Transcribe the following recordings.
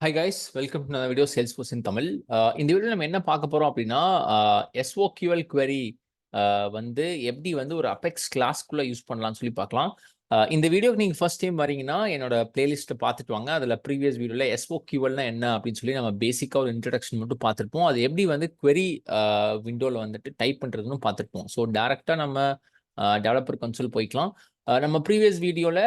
Hi guys, welcome to video Salesforce in Tamil. இந்த video நம்ம என்ன பார்க்க போறோம் அப்படின்னா, எஸ்ஓக்யூஎல் query வந்து எப்படி வந்து ஒரு அபெக்ஸ் கிளாஸ்க்குள்ள யூஸ் பண்ணலாம்னு சொல்லி பார்க்கலாம். இந்த வீடியோக்கு நீங்க ஃபர்ஸ்ட் டைம் வரீங்கன்னா என்னோட பிளேலிஸ்ட்டை பார்த்துட்டு வாங்க. அதில் ப்ரீவியஸ் வீடியோவில் எஸ்ஓக்யூஎல்னா என்ன அப்படின்னு சொல்லி நம்ம பேசிக்காக ஒரு இன்ட்ரடக்ஷன் மட்டும் பார்த்துருப்போம். அது எப்படி வந்து query விண்டோவில் வந்துட்டு டைப் பண்ணுறதுன்னு பார்த்துருப்போம். ஸோ டேரெக்டாக நம்ம டெவலப்பர் கன்சோல் போய்க்கலாம். நம்ம ப்ரீவியஸ் வீடியோவில்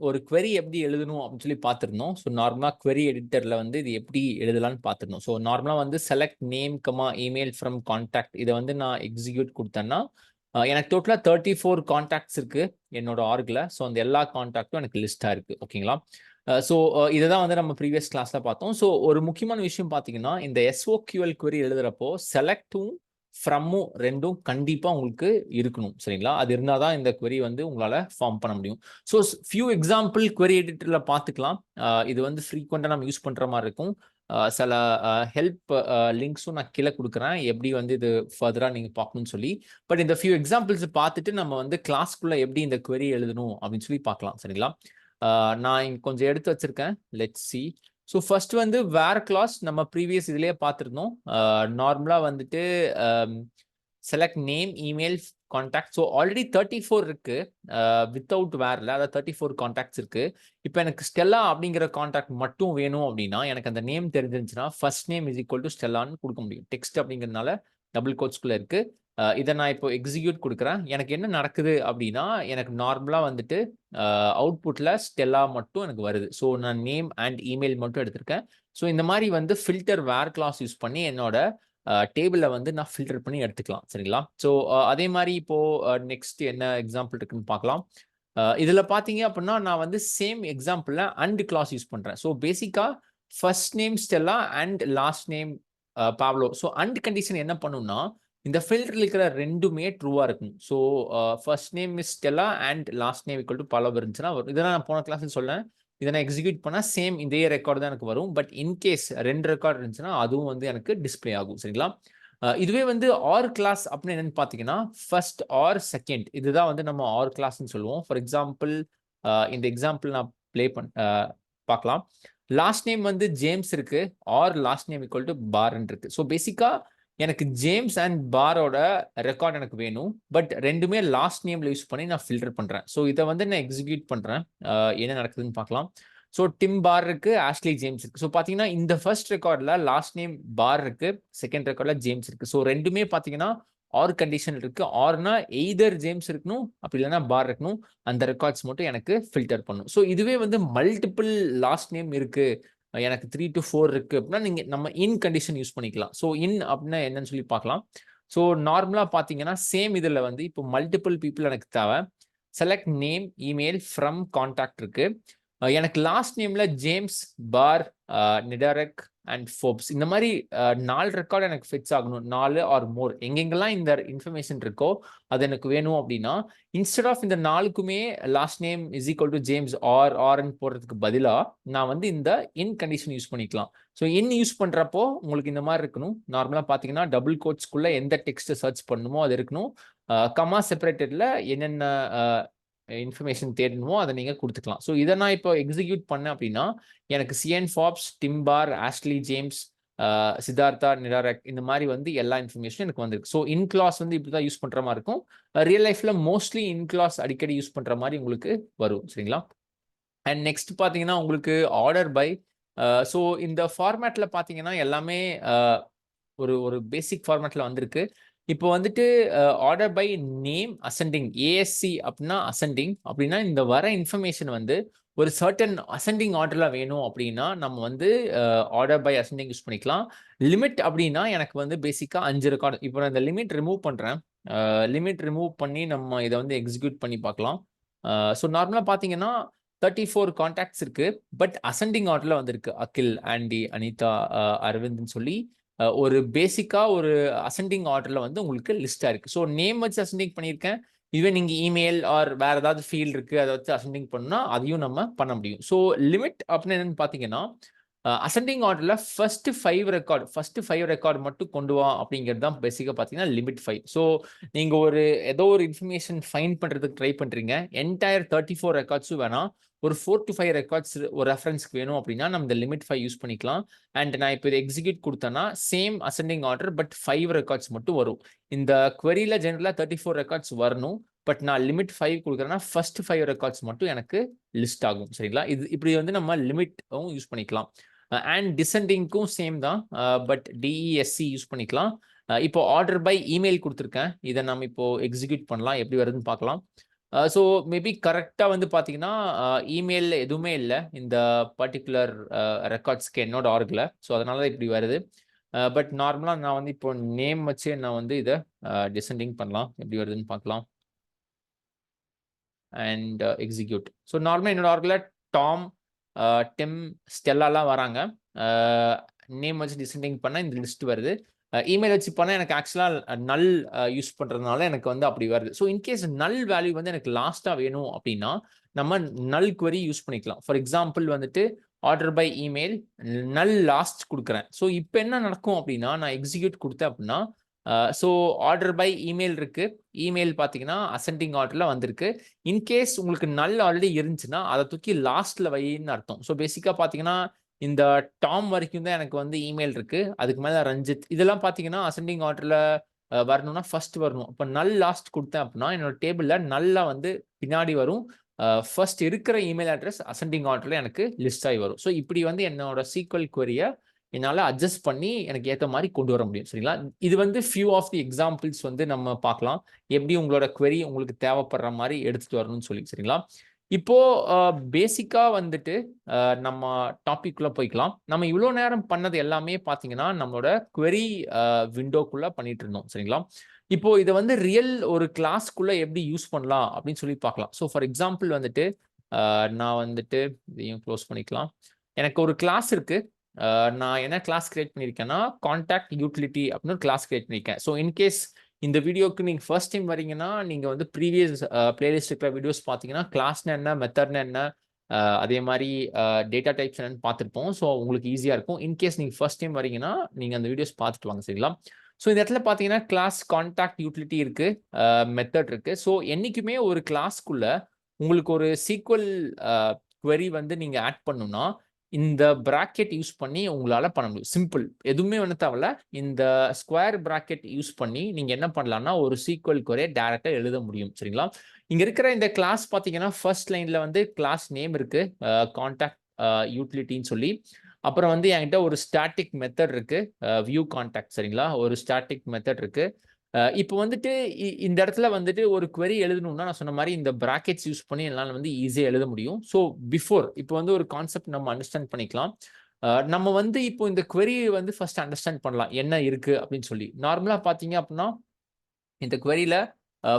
ஒரு query எப்படி எழுதணும் அப்படின்னு சொல்லி பார்த்துருந்தோம். ஸோ நார்மலாக query எடிட்டரில் வந்து இது எப்படி எழுதலாம்னு பார்த்துருந்தோம். ஸோ நார்மலாக வந்து select name comma email from contact இதை வந்து நான் எக்ஸிக்யூட் கொடுத்தேன்னா எனக்கு டோட்டலாக 34 கான்டாக்ட்ஸ் இருக்கு என்னோட ஆர்கில். ஸோ அந்த எல்லா கான்டாக்டும் எனக்கு லிஸ்டாக இருக்கு. ஓகேங்களா? ஸோ இதை தான் வந்து நம்ம ப்ரீவியஸ் கிளாஸில் பார்த்தோம். ஸோ ஒரு முக்கியமான விஷயம் பார்த்தீங்கன்னா, இந்த எஸ்ஓக்யூஎல் query எழுதுறப்போ செலக்டும் ஃப்ரம்மும் ரெண்டும் கண்டிப்பா உங்களுக்கு இருக்கணும். சரிங்களா? அது இருந்தா தான் இந்த query வந்து உங்களால ஃபார்ம் பண்ண முடியும். ஸோ ஃபியூ எக்ஸாம்பிள் query எடிட்டர்ல பார்த்துக்கலாம். இது வந்து ஃப்ரீக்வெண்டா நம்ம யூஸ் பண்ற மாரி இருக்கும். சில ஹெல்ப் லிங்க்ஸும் நான் கீழ குடுக்குறேன். எப்படி வந்து இது ஃபர்தரா நீங்க பார்க்கணும்னு சொல்லி. பட் இந்த ஃபியூ எக்ஸாம்பிள்ஸ் பார்த்துட்டு நம்ம வந்து கிளாஸ்க்குள்ள எப்படி இந்த query எழுதணும் அப்படின்னு சொல்லி பார்க்கலாம். சரிங்களா? நான் இங்க கொஞ்சம் எடுத்து வச்சிருக்கேன். Let's see. ஸோ ஃபர்ஸ்ட் வந்து வேர் கிளாஸ் நம்ம ப்ரீவியஸ் இதுலயே பார்த்துருந்தோம். நார்மலா வந்துட்டு select name, email, contact. So already 34 இருக்கு. வித்தவுட் வேர்ல அதாவது 34 கான்டாக்ட்ஸ் இருக்கு. இப்போ எனக்கு ஸ்டெல்லா அப்படிங்கிற கான்டாக்ட் மட்டும் வேணும் அப்படின்னா, எனக்கு அந்த நேம் தெரிஞ்சிருந்துச்சுன்னா first name is equal to ஸ்டெல்லான்னு கொடுக்க முடியும். டெக்ஸ்ட் அப்படிங்கிறதுனால டபுள் கோட்ஸ்குள்ள இருக்கு. இதை நான் இப்போ எக்ஸிக்யூட் கொடுக்குறேன். எனக்கு என்ன நடக்குது அப்படின்னா, எனக்கு நார்மலா வந்துட்டு அவுட்புட்ல ஸ்டெல்லா மட்டும் எனக்கு வருது. ஸோ நான் நேம் அண்ட் இமெயில் மட்டும் எடுத்திருக்கேன். ஸோ இந்த மாதிரி வந்து ஃபில்டர் வேர் கிளாஸ் யூஸ் பண்ணி என்னோட டேபிள வந்து நான் ஃபில்டர் பண்ணி எடுத்துக்கலாம். சரிங்களா? ஸோ அதே மாதிரி இப்போ நெக்ஸ்ட் என்ன எக்ஸாம்பிள் இருக்குன்னு பார்க்கலாம். இதுல பார்த்தீங்க அப்படின்னா, நான் வந்து சேம் எக்ஸாம்பிள்ல அண்ட் கிளாஸ் யூஸ் பண்றேன். ஸோ பேசிக்கா first name Stella and last name Pavlo. So and condition என்ன பண்ணும்னா, இந்த ஃபில்டர்ல இருக்கிற ரெண்டுமே ட்ரூவா இருக்கணும். So first name is Stella and last name equal to Pavlo இருந்துச்சுன்னா வரும். இதெல்லாம் நான் போன கிளாஸ்ல சொன்னேன். இதை நான் எக்ஸிக்யூட் பண்ணா சேம் இதே ரெக்கார்டு தான் எனக்கு வரும். பட் இன்கேஸ் 2 ரெக்கார்ட் இருந்துச்சுன்னா அதுவும் வந்து எனக்கு டிஸ்ப்ளே ஆகும். சரிங்களா? இதுவே வந்து ஆர் கிளாஸ் அப்படின்னு என்னன்னு பார்த்தீங்கன்னா, ஃபர்ஸ்ட் ஆர் செகண்ட் இதுதான் வந்து நம்ம ஆர் கிளாஸ்ன்னு சொல்லுவோம். ஃபார் எக்ஸாம்பிள் இந்த எக்ஸாம்பிள் நான் ப்ளே பார்க்கலாம். லாஸ்ட் நேம் வந்து ஜேம்ஸ் இருக்கு. Or last name equal to பார்ன்னு இருக்கு. ஸோ பேசிக்கா எனக்கு ஜேம்ஸ் அண்ட் பாரோட ரெக்கார்ட் எனக்கு வேணும். பட் ரெண்டுமே லாஸ்ட் நேம்ல யூஸ் பண்ணி நான் ஃபில்டர் பண்றேன். ஸோ இதை வந்து நான் எக்ஸிக்யூட் பண்றேன். என்ன நடக்குதுன்னு பார்க்கலாம். ஸோ டிம் பார் இருக்கு, ஆஷ்லி ஜேம்ஸ் இருக்கு. ஸோ பார்த்தீங்கன்னா இந்த ஃபர்ஸ்ட் ரெக்கார்ட்ல லாஸ்ட் நேம் பார் இருக்கு, செகண்ட் ரெக்கார்ட்ல ஜேம்ஸ் இருக்கு. ஸோ ரெண்டுமே பார்த்தீங்கன்னா ஆர் கண்டிஷன் இருக்கு. ஆர்னா எய்தர் ஜேம்ஸ் இருக்கணும், அப்படி இல்லைன்னா பார் இருக்கணும். அந்த ரெக்கார்ட்ஸ் மட்டும் எனக்கு ஃபில்டர் பண்ணும். ஸோ இதுவே வந்து மல்டிபிள் லாஸ்ட் நேம் இருக்கு, எனக்கு 3 to 4 இருக்கு அப்படின்னா நீங்க நம்ம இன் கண்டிஷன் யூஸ் பண்ணிக்கலாம். ஸோ இன் அப்படின்னா என்னன்னு சொல்லி பார்க்கலாம். ஸோ நார்மலா பார்த்தீங்கன்னா சேம் இதுல வந்து இப்போ மல்டிபிள் பீப்புள் எனக்கு தேவை. Select name, email, from contact இருக்கு. எனக்கு லாஸ்ட் நேம்ல ஜேம்ஸ், பார், நிடாரக் அண்ட் ஃபோப்ஸ் இந்த மாதிரி 4 ரெக்கார்டு எனக்கு ஃபிட்ஸ் ஆகணும். 4 ஆர் மோர் எங்கெங்கெல்லாம் இந்த இன்ஃபர்மேஷன் இருக்கோ அது எனக்கு வேணும் அப்படின்னா, இன்ஸ்டெட் ஆஃப் இந்த 4க்குமே last name is equal to James ஆர்ன்னு போடுறதுக்கு பதிலா நான் வந்து இந்த இன் கண்டிஷன் யூஸ் பண்ணிக்கலாம். ஸோ இன் யூஸ் பண்றப்போ உங்களுக்கு இந்த மாதிரி இருக்கணும். நார்மலா பாத்தீங்கன்னா டபுள் கோட்ஸ்க்குள்ள எந்த டெக்ஸ்ட் சர்ச் பண்ணணுமோ அது இருக்கணும். கமா செப்பரேட்டட்ல என்னென்ன இன்ஃபர்மேஷன் தேடணுமோ அதை நீங்க கொடுத்துக்கலாம். ஸோ இதை நான் இப்போ எக்ஸிக்யூட் பண்ணேன் அப்படின்னா எனக்கு சிஎன் ஃபாப்ஸ், டிம்பார், ஆஷ்லி ஜேம்ஸ், சித்தார்த்தா, நிடாரக் இந்த மாதிரி வந்து எல்லா இன்ஃபர்மேஷனும் எனக்கு வந்திருக்கு. ஸோ இன் கிளாஸ் வந்து இப்படி தான் யூஸ் பண்ற மாதிரி இருக்கும். ரியல் லைஃப்ல மோஸ்ட்லி இன் கிளாஸ் அடிக்கடி யூஸ் பண்ற மாதிரி உங்களுக்கு வரும். சரிங்களா? அண்ட் நெக்ஸ்ட் பார்த்தீங்கன்னா உங்களுக்கு ஆர்டர் பை. ஸோ இந்த ஃபார்மேட்ல பார்த்தீங்கன்னா எல்லாமே ஒரு ஒரு பேசிக் ஃபார்மேட்ல வந்திருக்கு. இப்போ வந்துட்டு order by name ascending, ASC அப்படின்னா அசெண்டிங் அப்படின்னா இந்த வர இன்ஃபர்மேஷன் வந்து ஒரு சர்டன் அசெண்டிங் ஆர்டர்ல வேணும் அப்படின்னா நம்ம வந்து ஆர்டர் பை அசெண்டிங் யூஸ் பண்ணிக்கலாம். லிமிட் அப்படின்னா எனக்கு வந்து பேசிக்கா 5 ரெக்கார்டு. இப்போ நான் இந்த லிமிட் ரிமூவ் பண்றேன். லிமிட் ரிமூவ் பண்ணி நம்ம இதை வந்து எக்ஸிக்யூட் பண்ணி பார்க்கலாம். ஸோ நார்மலா பார்த்தீங்கன்னா 34 கான்டாக்ட்ஸ் இருக்கு. பட் அசெண்டிங் ஆர்டர்ல வந்திருக்கு. அகில், ஆண்டி, அனிதா, அரவிந்த்னு சொல்லி ஒரு பேசிக்கா ஒரு அசெண்டிங் ஆர்டர்ல வந்து உங்களுக்கு லிஸ்டா இருக்கு. ஸோ நேம் வச்சு அசெண்டிங் பண்ணியிருக்கேன். இதுவே நீங்க இமெயில் ஆர் வேற ஏதாவது ஃபீல்ட் இருக்கு அதை வச்சு அசெண்டிங் பண்ணா அதையும் நம்ம பண்ண முடியும். ஸோ லிமிட் அப்படின்னு என்னன்னு பார்த்தீங்கன்னா, அசெண்டிங் ஆர்டர்ல ஃபர்ஸ்ட் 5 ரெக்கார்ட் மட்டும் கொண்டு வா அப்படிங்கிறது தான் பேசிக்கா பார்த்தீங்கன்னா லிமிட் 5. ஸோ நீங்க ஏதோ ஒரு இன்ஃபர்மேஷன் ஃபைண்ட் பண்றதுக்கு ட்ரை பண்றீங்க. என்டையர் 34 ரெக்கார்ட்ஸும் வேணாம். ஒரு 4 to 5 ரெக்கார்ட்ஸ் ஒரு ரெஃபரன்ஸ்க்கு வேணும் அப்படின்னா நம்ம இந்த லிமிட் 5 யூஸ் பண்ணிக்கலாம். அண்ட் நான் இப்போ இதை எக்ஸிக்யூட் கொடுத்தேன்னா same ascending order but 5 records மட்டும் வரும். இந்த queryல ஜெனரலா 34 ரெக்கார்ட்ஸ் வரணும். பட் நான் லிமிட் 5 கொடுக்குறேன்னா ஃபர்ஸ்ட் 5 ரெக்கார்ட்ஸ் மட்டும் எனக்கு லிஸ்ட் ஆகும். சரிங்களா? இது இப்படி வந்து நம்ம லிமிட்டும் யூஸ் பண்ணிக்கலாம். அண்ட் டிசெண்டிங்க்கும் சேம் தான். பட் டிஇஎஸ்சி யூஸ் பண்ணிக்கலாம். இப்போ ஆர்டர் பை இமெயில் கொடுத்துருக்கேன். இதை நம்ம இப்போ எக்ஸிக்யூட் பண்ணலாம். எப்படி வருதுன்னு பார்க்கலாம். ஸோ மேபி கரெக்டாக வந்து பார்த்தீங்கன்னா இமெயிலில் எதுவுமே இல்லை இந்த பர்டிகுலர் ரெக்கார்ட்ஸ்க்கு என்னோட ஆர்கில். ஸோ அதனால தான் இப்படி வருது. பட் நார்மலாக நான் வந்து இப்போ நேம் வச்சு நான் வந்து இதை டிசெண்டிங் பண்ணலாம். எப்படி வருதுன்னு பார்க்கலாம். And execute. ஸோ நார்மலாக என்னோட ஆர்கில் டாம், டிம், ஸ்டெல்லாலாம் வராங்க. நேம் வச்சு டிசெண்டிங் பண்ணால் இந்த லிஸ்ட் வருது. இமெயில் வச்சு பண்ணால் எனக்கு ஆக்சுவலாக நல் யூஸ் பண்ணுறதுனால எனக்கு வந்து அப்படி வருது. ஸோ இன்கேஸ் நல் வேல்யூ வந்து எனக்கு லாஸ்ட்டாக வேணும் அப்படின்னா நம்ம நல் query யூஸ் பண்ணிக்கலாம். ஃபார் எக்ஸாம்பிள் வந்துட்டு ஆர்டர் பை இமெயில் நல் லாஸ்ட் கொடுக்குறேன். ஸோ இப்போ என்ன நடக்கும் அப்படின்னா நான் எக்ஸிக்யூட் கொடுத்தேன் அப்படின்னா ஸோ ஆர்டர் பை இமெயில் இருக்கு. இமெயில் பார்த்தீங்கன்னா அசெண்டிங் ஆர்டரில் வந்திருக்கு. இன்கேஸ் உங்களுக்கு நல் ஆல்ரெடி இருந்துச்சுன்னா அதை தூக்கி லாஸ்ட்ல வைன்னு அர்த்தம். ஸோ பேசிக்காக பார்த்தீங்கன்னா இந்த டாம் வரைக்கும் தான் எனக்கு வந்து இமெயில் இருக்கு. அதுக்கு மேலே ரஞ்சித் இதெல்லாம் பார்த்தீங்கன்னா அசெண்டிங் ஆர்டரில் வரணும்னா ஃபர்ஸ்ட் வரணும். இப்போ நல் லாஸ்ட் கொடுத்தேன் அப்படின்னா என்னோட டேபிளில் நல்லா வந்து பின்னாடி வரும். ஃபர்ஸ்ட் இருக்கிற இமெயில் அட்ரஸ் அசெண்டிங் ஆர்டரில் எனக்கு லிஸ்ட் ஆகி வரும். ஸோ இப்படி வந்து என்னோட சீக்வல் query-யை என்னால் அட்ஜஸ்ட் பண்ணி எனக்கு ஏற்ற மாதிரி கொண்டு வர முடியும். சரிங்களா? இது வந்து ஃபியூ ஆஃப் தி எக்ஸாம்பிள்ஸ் வந்து நம்ம பார்க்கலாம். எப்படி உங்களோட query உங்களுக்கு தேவைப்படுற மாதிரி எடுத்துட்டு வரணும்னு சொல்லி. சரிங்களா? இப்போ பேசிக்கா வந்துட்டு நம்ம டாபிக்குள்ள போய்க்கலாம். நம்ம இவ்வளோ நேரம் பண்ணது எல்லாமே பார்த்தீங்கன்னா நம்மளோட query விண்டோக்குள்ள பண்ணிட்டு இருந்தோம். சரிங்களா? இப்போ இதை வந்து ரியல் ஒரு கிளாஸ்க்குள்ள எப்படி யூஸ் பண்ணலாம் அப்படின்னு சொல்லி பார்க்கலாம். ஸோ ஃபார் எக்ஸாம்பிள் வந்துட்டு நான் வந்துட்டு இதையும் க்ளோஸ் பண்ணிக்கலாம். எனக்கு ஒரு கிளாஸ் இருக்கு. நான் என்ன கிளாஸ் கிரியேட் பண்ணியிருக்கேன்னா கான்டாக்ட் யூட்டிலிட்டி அப்படின்னு ஒரு கிளாஸ் கிரியேட் பண்ணியிருக்கேன். ஸோ இன்கேஸ் இந்த வீடியோக்கு நீங்கள் ஃபர்ஸ்ட் டைம் வரீங்கன்னா நீங்கள் வந்து ப்ரீவியஸ் பிளேலிஸ்ட் இருக்கிற வீடியோஸ் பார்த்தீங்கன்னா கிளாஸ்னா என்ன, மெத்தட்னா என்ன, அதே மாதிரி டேட்டா டைப்ஸ் என்னன்னு பார்த்துருப்போம். ஸோ உங்களுக்கு ஈஸியாக இருக்கும். இன்கேஸ் நீங்கள் ஃபர்ஸ்ட் டைம் வரீங்கன்னா நீங்கள் அந்த வீடியோஸ் பார்த்துட்டு வாங்க. சரிங்களா? ஸோ இந்த இடத்துல பார்த்தீங்கன்னா கிளாஸ் கான்டாக்ட் யூட்டிலிட்டி இருக்கு, மெத்தட் இருக்கு. ஸோ என்றைக்குமே ஒரு கிளாஸ்க்குள்ள உங்களுக்கு ஒரு சீக்வல் query வந்து நீங்கள் ஆட் பண்ணணும்னா இந்த பிராக்கெட் யூஸ் பண்ணி உங்களால பண்ண முடியும். சிம்பிள். எதுவுமே வந்து தேவையில்ல. இந்த ஸ்கொயர் பிராக்கெட் யூஸ் பண்ணி நீங்க என்ன பண்ணலாம்னா ஒரு சீக்வல் query டைரக்டா எழுத முடியும். சரிங்களா? இங்க இருக்கிற இந்த கிளாஸ் பாத்தீங்கன்னா ஃபர்ஸ்ட் லைன்ல வந்து கிளாஸ் நேம் இருக்கு, கான்டாக்ட் யூட்டிலிட்டின்னு சொல்லி. அப்புறம் வந்து என்கிட்ட ஒரு ஸ்டாட்டிக் மெத்தட் இருக்கு, வியூ கான்டாக்ட். சரிங்களா? ஒரு ஸ்டாட்டிக் மெத்தட் இருக்கு. இப்போ வந்துட்டு இந்த இடத்துல வந்துட்டு ஒரு query எழுதணும்னா நான் சொன்ன மாதிரி இந்த பிராக்கெட்ஸ் யூஸ் பண்ணி என்னால் வந்து ஈஸியாக எழுத முடியும். ஸோ பிஃபோர் இப்போ வந்து ஒரு கான்செப்ட் நம்ம அண்டர்ஸ்டாண்ட் பண்ணிக்கலாம். நம்ம வந்து இப்போ இந்த query வந்து ஃபர்ஸ்ட் அண்டர்ஸ்டாண்ட் பண்ணலாம் என்ன இருக்கு அப்படின்னு சொல்லி. நார்மலாக பார்த்தீங்க அப்படின்னா இந்த queryல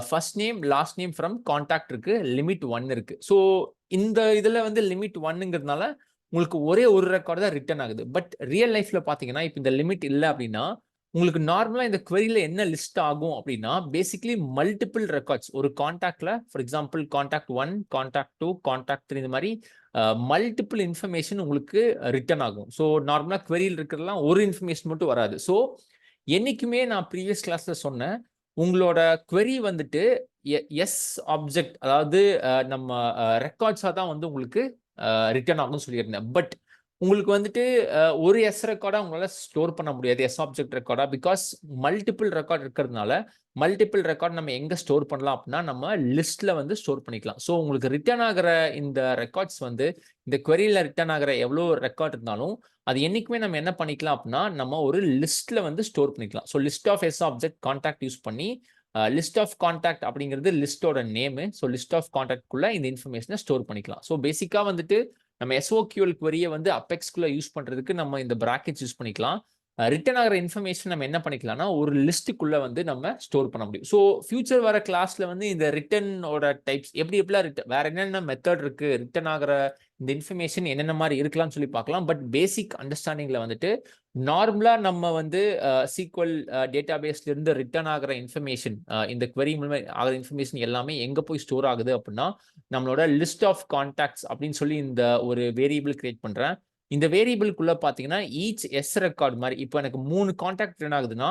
first name last name from contact இருக்கு, லிமிட் 1 இருக்கு. ஸோ இந்த இதில் வந்து லிமிட் 1ங்கிறதுனால உங்களுக்கு ஒரே ஒரு ரெக்கார்டு தான் ரிட்டர்ன் ஆகுது. பட் ரியல் லைஃப்ல பார்த்தீங்கன்னா இப்போ இந்த லிமிட் இல்லை அப்படின்னா உங்களுக்கு நார்மலா இந்த queryல என்ன லிஸ்ட் ஆகும் அப்படின்னா பேசிக்கலி மல்டிபிள் ரெக்கார்ட்ஸ் ஒரு கான்டாக்ட்ல for example contact 1, contact 2, contact 3 இந்த மாதிரி மல்டிபிள் இன்ஃபர்மேஷன் உங்களுக்கு ரிட்டர்ன் ஆகும். ஸோ நார்மலா queryல இருக்கிறதுலாம் ஒரு இன்ஃபர்மேஷன் மட்டும் வராது. ஸோ என்னைக்குமே நான் ப்ரீவியஸ் கிளாஸ்ல சொன்னேன் உங்களோட query வந்துட்டு எஸ் ஆப்ஜெக்ட் அதாவது நம்ம ரெக்கார்ட்ஸா தான் வந்து உங்களுக்கு ரிட்டர்ன் ஆகும்னு சொல்லியிருந்தேன். பட் உங்களுக்கு வந்துட்டு ஒரு எஸ் ரெக்கார்டா உங்களால ஸ்டோர் பண்ண முடியாது, எஸ் ஆப்ஜெக்ட் ரெக்கார்டா. பிகாஸ் மல்டிபிள் ரெக்கார்ட் இருக்கிறதுனால மல்டிபிள் ரெக்கார்ட் நம்ம எங்க ஸ்டோர் பண்ணலாம் அப்படின்னா நம்ம லிஸ்ட்ல வந்து ஸ்டோர் பண்ணிக்கலாம். ஸோ உங்களுக்கு ரிட்டர்ன் ஆகிற இந்த ரெக்கார்ட்ஸ் வந்து இந்த queryல ரிட்டர்ன் ஆகிற எவ்வளோ ரெக்கார்ட் இருந்தாலும் அது என்னைக்குமே நம்ம என்ன பண்ணிக்கலாம் அப்படின்னா நம்ம ஒரு லிஸ்ட்ல வந்து ஸ்டோர் பண்ணிக்கலாம். So list of S object contact use பண்ணி லிஸ்ட் ஆஃப் கான்டாக்ட் அப்படிங்கிறது லிஸ்டோட நேமு. ஸோ லிஸ்ட் ஆஃப் கான்டாக்ட்குள்ள இந்த இன்ஃபர்மேஷனை ஸ்டோர் பண்ணிக்கலாம். ஸோ பேசிக்கா வந்துட்டு நம்ம SOQL query-யை வந்து அபெக்ஸ்குள்ள யூஸ் பண்றதுக்கு நம்ம இந்த பிராக்கெட்ஸ் யூஸ் பண்ணிக்கலாம். ரிட்டர்ன் ஆகிற இன்ஃபர்மேஷன் நம்ம என்ன பண்ணிக்கலாம்னா ஒரு லிஸ்ட்டுக்குள்ள வந்து நம்ம ஸ்டோர் பண்ண முடியும். ஸோ ஃபியூச்சர் வர கிளாஸ்ல வந்து இந்த ரிட்டர்னோட டைப்ஸ் எப்படிலாம் வேற என்னென்ன மெத்தட் இருக்கு, ரிட்டர்ன் ஆகிற இந்த இன்ஃபர்மேஷன் என்னென்ன மாதிரி இருக்கலாம்னு சொல்லி பார்க்கலாம். பட் பேசிக் அண்டர்ஸ்டாண்டிங்ல வந்துட்டு நார்மலா நம்ம வந்து சீக்வல் டேட்டாபேஸ்ல இருந்து ரிட்டர்ன் ஆகிற இன்ஃபர்மேஷன் இந்த query மூலமா ஆகிற இன்ஃபர்மேஷன் எல்லாமே எங்க போய் ஸ்டோர் ஆகுது அப்படின்னா நம்மளோட லிஸ்ட் ஆஃப் கான்டாக்ட்ஸ் அப்படின்னு சொல்லி இந்த ஒரு வேரியபிள் கிரியேட் பண்றேன். இந்த வேரியபிள்குள்ள பாத்தீங்கன்னா ஈச் எஸ் ரெக்கார்ட் மாதிரி இப்போ எனக்கு 3 கான்டாக்ட் ரிட்டர்ன் ஆகுதுன்னா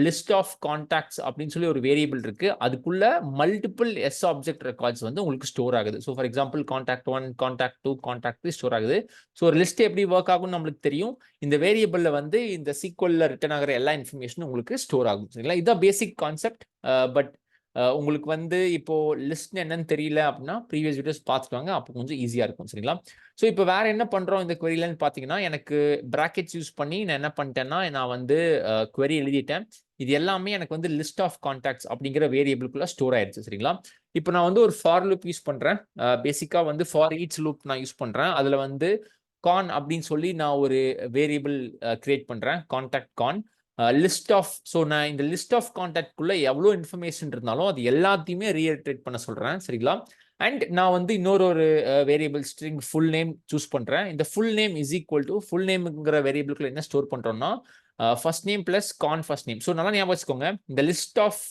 லிஸ்ட் ஆஃப் கான்டாக்ட்ஸ் அப்படின்னு சொல்லி ஒரு வேரியபிள் இருக்கு. அதுக்குள்ள மல்டிபிள் எஸ் ஆப்ஜெக்ட் ரெக்கார்ட்ஸ் வந்து உங்களுக்கு ஸ்டோர் ஆகுது. So for example contact 1, contact 2, contact 3 store ஆகுது. ஸோ ஒரு லிஸ்ட் எப்படி ஒர்க் ஆகும்னு நம்மளுக்கு தெரியும். இந்த வேரியபிள்ல வந்து இந்த சீக்வல்ல ரிட்டர்ன் ஆகிற எல்லா இன்ஃபர்மேஷனும் உங்களுக்கு ஸ்டோர் ஆகும். சரிங்களா? இதுதான் பேசிக் கான்செப்ட். பட் உங்களுக்கு வந்து இப்போ லிஸ்ட் என்னன்னு தெரியல அப்படின்னா ப்ரீவியஸ் வீடியோஸ் பார்த்துட்டு வாங்க. அப்போ கொஞ்சம் ஈஸியா இருக்கும். சரிங்களா? ஸோ இப்போ வேற என்ன பண்றோம் இந்த queryலன்னு பார்த்தீங்கன்னா, எனக்கு பிராக்கெட்ஸ் யூஸ் பண்ணி நான் என்ன பண்ணிட்டேன்னா, நான் வந்து query எழுதிட்டேன். இது எல்லாமே எனக்கு வந்து லிஸ்ட் ஆஃப் கான்டாக்ட்ஸ் அப்படிங்கிற வேரியபிள்குள்ள ஸ்டோர் ஆயிடுச்சு. சரிங்களா? இப்போ நான் வந்து ஒரு ஃபார் லூப் யூஸ் பண்றேன். பேசிக்கா வந்து ஃபார் ஈச் லூப் நான் யூஸ் பண்றேன். அதுல வந்து கான் அப்படின்னு சொல்லி நான் ஒரு வேரியபிள் கிரியேட் பண்றேன். Contact con list of. So நான் இந்த லிஸ்ட் ஆஃப் கான்டாக்ட்குள்ள எவ்வளோ இன்ஃபர்மேஷன் இருந்தாலும் அது எல்லாத்தையுமே ரீஇட்டரேட் பண்ண சொல்றேன். சரிங்களா? அண்ட் நான் வந்து இன்னொரு variable string full name choose பண்றேன். இந்த full name is equal to full நேம்ங்கிற வேரியபிள்குள்ள என்ன ஸ்டோர் பண்றோம்னா first name plus con first name. So நல்லா ஞாபகம் வச்சுக்கோங்க. இந்த லிஸ்ட் ஆஃப்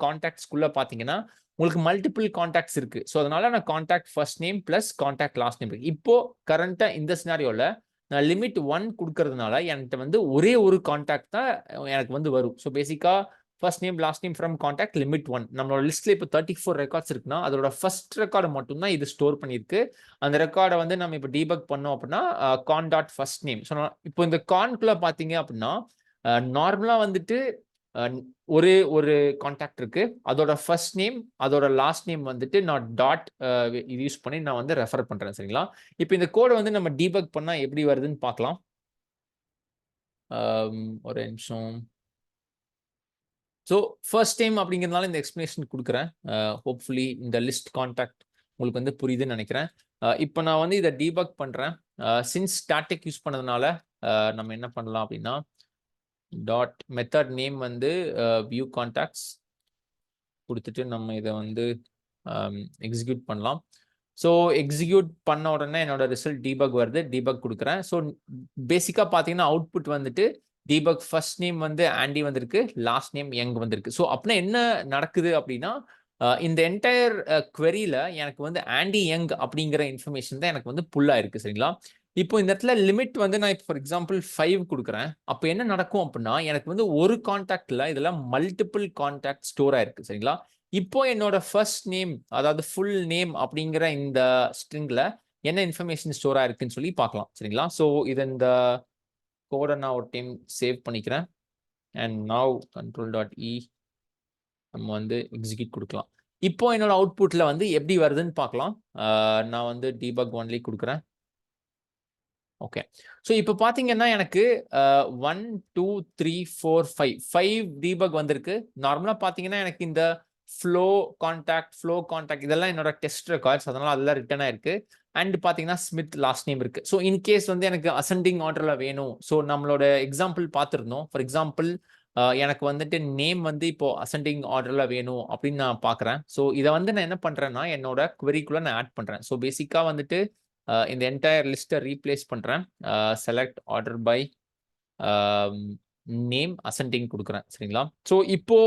கான்டாக்ட்ஸ்குள்ள பார்த்தீங்கன்னா உங்களுக்கு மல்டிபிள் கான்டாக்ட்ஸ் இருக்கு. ஸோ அதனால நான் contact first name plus contact last name இருக்கு. இப்போ கரண்டா இந்த சினாரியோல நான் லிமிட் 1 கொடுக்கறதுனால என்கிட்ட வந்து ஒரே ஒரு கான்டாக்ட் தான் எனக்கு வந்து வரும். ஸோ பேசிக்கா first name last name from contact limit 1. நம்மளோட லிஸ்ட்ல இப்போ 34 ரெக்கார்ட்ஸ் இருக்குன்னா அதோட ஃபர்ஸ்ட் ரெக்கார்டு மட்டும் தான் இது ஸ்டோர் பண்ணியிருக்கு. அந்த ரெக்கார்டை வந்து நம்ம இப்போ டீபக் பண்ணோம் அப்படின்னா con dot first name. So இப்போ இந்த கான்குள்ள பார்த்தீங்க அப்படின்னா நார்மலா வந்துட்டு ஒரே ஒரு கான்டாக்ட் இருக்கு. அதோட ஃபர்ஸ்ட் நேம் அதோட லாஸ்ட் நேம் வந்துட்டு நான் டாட் இது யூஸ் பண்ணி நான் வந்து ரெஃபர் பண்றேன். சரிங்களா? இப்போ இந்த கோடை வந்து நம்ம டீபக் பண்ணா எப்படி வருதுன்னு பார்க்கலாம். ஒரு நிமிஷம். ஸோ ஃபர்ஸ்ட் டைம் அப்படிங்கிறதுனால இந்த எக்ஸ்பிளேஷன் கொடுக்குறேன். ஹோப்ஃபுல்லி இந்த லிஸ்ட் கான்டாக்ட் உங்களுக்கு வந்து புரியுதுன்னு நினைக்கிறேன். இப்போ நான் வந்து இதை டீபக் பண்றேன். சின்ஸ் ஸ்டாட்டிக் யூஸ் பண்ணதுனால நம்ம என்ன பண்ணலாம் அப்படின்னா டாட் மெத்தட் நேம் வந்து வியூ கான்டாக்ட்ஸ் கொடுத்துட்டு நம்ம இதை வந்து எக்ஸிக்யூட் பண்ணலாம். ஸோ எக்ஸிக்யூட் பண்ண உடனே என்னோட ரிசல்ட் டீபக் வருது. டீபக் கொடுக்குறேன். ஸோ பேசிக்காக பார்த்தீங்கன்னா அவுட்புட் வந்துட்டு டீபக் ஃபர்ஸ்ட் நேம் வந்து ஆண்டி வந்திருக்கு, லாஸ்ட் நேம் யங் வந்திருக்கு. ஸோ அப்படின்னா என்ன நடக்குது அப்படின்னா இந்த என்டையர் queryல எனக்கு வந்து ஆண்டி யங் அப்படிங்கிற இன்ஃபர்மேஷன் தான் எனக்கு வந்து புல்லா இருக்கு. சரிங்களா? இப்போ இந்த இடத்துல லிமிட் வந்து நான் இப்போ ஃபார் எக்ஸாம்பிள் 5 கொடுக்குறேன். அப்போ என்ன நடக்கும் அப்படின்னா எனக்கு வந்து ஒரு கான்டாக்ட்ல இதெல்லாம் மல்டிபிள் கான்டாக்ட் ஸ்டோர் ஆயிருக்கு. சரிங்களா? இப்போ என்னோட ஃபர்ஸ்ட் நேம் அதாவது ஃபுல் நேம் அப்படிங்கிற இந்த ஸ்ட்ரிங்ல என்ன இன்ஃபர்மேஷன் ஸ்டோர் ஆயிருக்குன்னு சொல்லி பார்க்கலாம். சரிங்களா? ஸோ இது இந்த கோடை நான் ஒரு டைம் சேவ் பண்ணிக்கிறேன். அண்ட் நவ் control.e நம்ம வந்து எக்ஸிக்யூட் கொடுக்கலாம். இப்போ என்னோட அவுட்புட்ல வந்து எப்படி வருதுன்னு பார்க்கலாம். நான் வந்து டீபக் ஒன்லி கொடுக்குறேன். ஓகே. ஸோ இப்போ பார்த்தீங்கன்னா எனக்கு 1, 2, 3, 4, 5 டீபக் வந்திருக்கு. நார்மலா பார்த்தீங்கன்னா எனக்கு இந்த ஃப்ளோ கான்டாக்ட் இதெல்லாம் என்னோட டெஸ்ட் ரெக்கார்ட்ஸ். அதனால அதெல்லாம் ரிட்டர்ன் ஆயிருக்கு. அண்ட் பார்த்தீங்கன்னா ஸ்மித் லாஸ்ட் நேம் இருக்கு. ஸோ இன் கேஸ் வந்து எனக்கு அசெண்டிங் ஆர்டர்ல வேணும். ஸோ நம்மளோட எக்ஸாம்பிள் பார்த்துருந்தோம். ஃபார் எக்ஸாம்பிள் எனக்கு வந்துட்டு நேம் வந்து இப்போ அசெண்டிங் ஆர்டர்ல வேணும் அப்படின்னு நான் பார்க்குறேன். ஸோ இதை வந்து நான் என்ன பண்றேன்னா என்னோட queryக்குள்ள நான் ஆட் பண்றேன். ஸோ பேசிக்கா வந்துட்டு இந்த என்டையர் லிஸ்ட்டை ரீப்ளேஸ் பண்றேன். Select order by name ascending கொடுக்குறேன். சரிங்களா? ஸோ இப்போ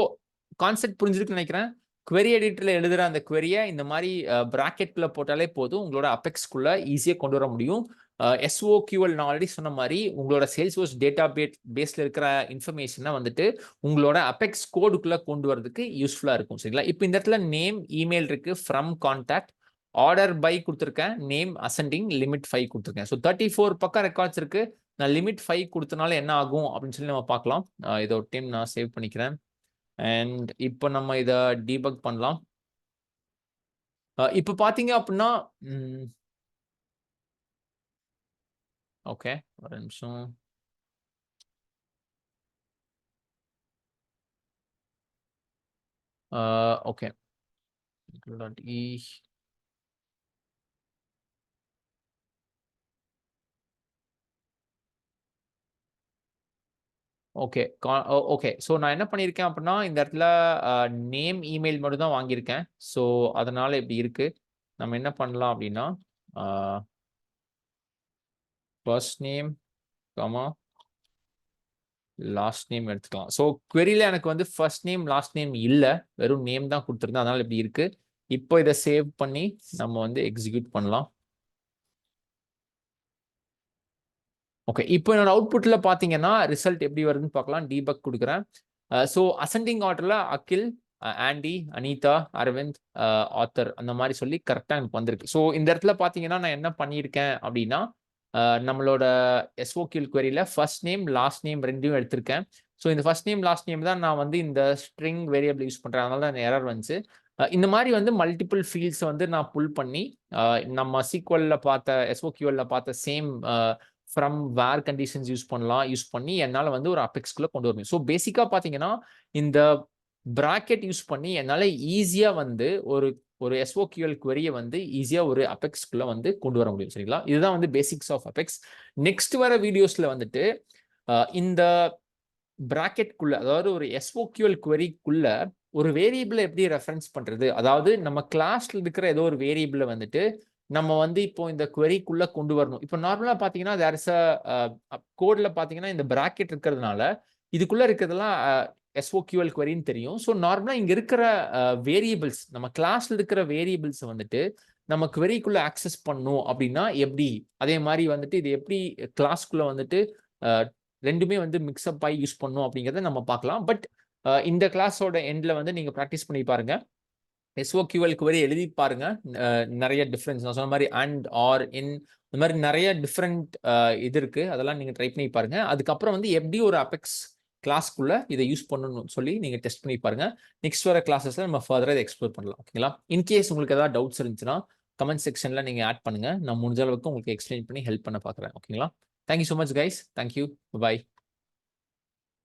கான்செப்ட் புரிஞ்சிருக்குன்னு நினைக்கிறேன். query எடிட்டர்ல எழுதுற அந்த queryயை இந்த மாதிரி பிராக்கெட்ல போட்டாலே போதும். உங்களோட அபெக்ஸ்குள்ள ஈஸியா கொண்டு வர முடியும். SOQL நான் ஆல்ரெடி சொன்ன மாதிரி உங்களோட சேல்ஸ்ஃபோர்ஸ் டேட்டா பேஸ்ல இருக்கிற இன்ஃபர்மேஷனை வந்துட்டு உங்களோட அபெக்ஸ் கோடுக்குள்ள கொண்டு வரதுக்கு யூஸ்ஃபுல்லா இருக்கும். சரிங்களா? இப்போ இந்த இடத்துல நேம் இமெயில் இருக்கு, ஃப்ரம் கான்டாக்ட் ஆர்டர் பை கொடுத்துருக்கேன், நேம் அசெண்டிங் லிமிட் 5 கொடுத்துருக்கேன். ஸோ 34 பக்கம் ரெக்கார்ட்ஸ் இருக்கு. நான் லிமிட் 5 கொடுத்தனால என்ன ஆகும் அப்படின்னு சொல்லி நம்ம பார்க்கலாம். இதை ஒரு டைம் நான் சேவ் பண்ணிக்கிறேன். அண்ட் இப்போ நம்ம இதை டீபக் பண்ணலாம். இப்போ பார்த்தீங்க அப்படின்னா ஓகே ஒரு நிமிஷம். Okay control.e okay okay. So நான் என்ன பண்ணியிருக்கேன் அப்படின்னா இந்த இடத்துல நேம் இமெயில் மட்டும் தான் வாங்கியிருக்கேன். ஸோ அதனால இப்படி இருக்கு. நம்ம என்ன பண்ணலாம் அப்படின்னா first name comma last name எடுத்துக்கலாம். ஸோ queryல எனக்கு வந்து ஃபர்ஸ்ட் நேம் லாஸ்ட் நேம் இல்லை, வெறும் நேம் தான் கொடுத்துருந்தேன். அதனால இப்படி இருக்கு. இப்போ இதை சேவ் பண்ணி நம்ம வந்து எக்ஸிக்யூட் பண்ணலாம். ஓகே. இப்போ என்னோட அவுட்புட்ல பார்த்தீங்கன்னா ரிசல்ட் எப்படி வருதுன்னு பார்க்கலாம். டீபக் கொடுக்குறேன். ஸோ அசெண்டிங் ஆர்டர்ல அகில், ஆண்டி, அனிதா, அரவிந்த், ஆத்தர் அந்த மாதிரி சொல்லி கரெக்டாக எனக்கு வந்திருக்கு. ஸோ இந்த இடத்துல பார்த்தீங்கன்னா நான் என்ன பண்ணியிருக்கேன் அப்படின்னா நம்மளோட எஸ்ஓக்யூஎல் queryல ஃபர்ஸ்ட் நேம் லாஸ்ட் நேம் ரெண்டையும் எடுத்திருக்கேன். ஸோ இந்த ஃபர்ஸ்ட் நேம் லாஸ்ட் நேம் தான் நான் வந்து இந்த ஸ்ட்ரிங் வேரியபிள் யூஸ் பண்றேன். அதனால தான் எரர் வந்துச்சு. இந்த மாதிரி வந்து மல்டிபிள் ஃபீல்ட்ஸ் வந்து நான் புல் பண்ணி நம்ம சீக்வல்ல பார்த்த எஸ்ஓக்யூஎல்ல பார்த்த same from where conditions use பண்ணி என்னால் வந்து ஒரு அபெக்ஸ்குள்ள கொண்டு வர முடியும். ஸோ பேசிக்கா பார்த்தீங்கன்னா இந்த பிராக்கெட் யூஸ் பண்ணி என்னால் ஈஸியா வந்து ஒரு ஒரு எஸ்ஓக்யூஎல் query-ய வந்து ஈஸியா ஒரு அபெக்ஸ்குள்ள வந்து கொண்டு வர முடியும். சரிங்களா? இதுதான் வந்து பேசிக்ஸ் ஆஃப் அபெக்ஸ். நெக்ஸ்ட் வர வீடியோஸ்ல வந்துட்டு இந்த பிராக்கெட்குள்ள அதாவது ஒரு எஸ்ஓக்யூஎல் query-க்குள்ள ஒரு வேரியபிளை எப்படி ரெஃபரன்ஸ் பண்றது? அதாவது நம்ம கிளாஸ்ல இருக்கிற ஏதோ ஒரு வேரியபிளை வந்துட்டு நம்ம வந்து இப்போ இந்த query-க்குள்ள கொண்டு வரணும். இப்போ நார்மலா பார்த்தீங்கன்னா தேர் இஸ் கோட்ல பார்த்தீங்கன்னா இந்த பிராக்கெட் இருக்கிறதுனால இதுக்குள்ள இருக்கிறதெல்லாம் எஸ்ஓக்யூஎல் query-ன்னு தெரியும். ஸோ நார்மலா இங்க இருக்கிற வேரியபிள்ஸ் நம்ம கிளாஸ்ல இருக்கிற வேரியபிள்ஸ் வந்துட்டு நம்ம query-க்குள்ள ஆக்சஸ் பண்ணணும் அப்படின்னா எப்படி? அதே மாதிரி வந்துட்டு இது எப்படி கிளாஸ்க்குள்ள வந்துட்டு ரெண்டுமே வந்து மிக்ஸ்அப் ஆகி யூஸ் பண்ணும் அப்படிங்கிறத நம்ம பார்க்கலாம். பட் இந்த கிளாஸோட எண்ட்ல வந்து நீங்க ப்ராக்டிஸ் பண்ணி பாருங்க. எஸ்ஓக்யூஎல் query எழுதி பாருங்க. நிறைய டிஃபரன்ஸ் நான் சொன்ன மாதிரி அண்ட், ஆர், இன் இந்த மாதிரி நிறைய டிஃப்ரெண்ட் இது இருக்கு. அதெல்லாம் நீங்க ட்ரை பண்ணி பாருங்க. அதுக்கப்புறம் வந்து எப்படி ஒரு அபெக்ஸ் கிளாஸ்க்குள்ள இதை யூஸ் பண்ணணும்னு சொல்லி நீங்க டெஸ்ட் பண்ணி பாருங்க. நெக்ஸ்ட் வர கிளாஸஸ்ல நம்ம ஃபர்தரா இதை எக்ஸ்ப்ளோர் பண்ணலாம். ஓகேங்களா? இன்கேஸ் உங்களுக்கு ஏதாவது டவுட்ஸ் இருந்துச்சுன்னா கமெண்ட் செக்ஷன்ல நீங்க ஆட் பண்ணுங்க. நான் முடிஞ்ச அளவுக்கு உங்களுக்கு எக்ஸ்பிளைன் பண்ணி ஹெல்ப் பண்ண பார்க்குறேன். ஓகேங்களா? Thank you so much guys. Thank you. பாய்.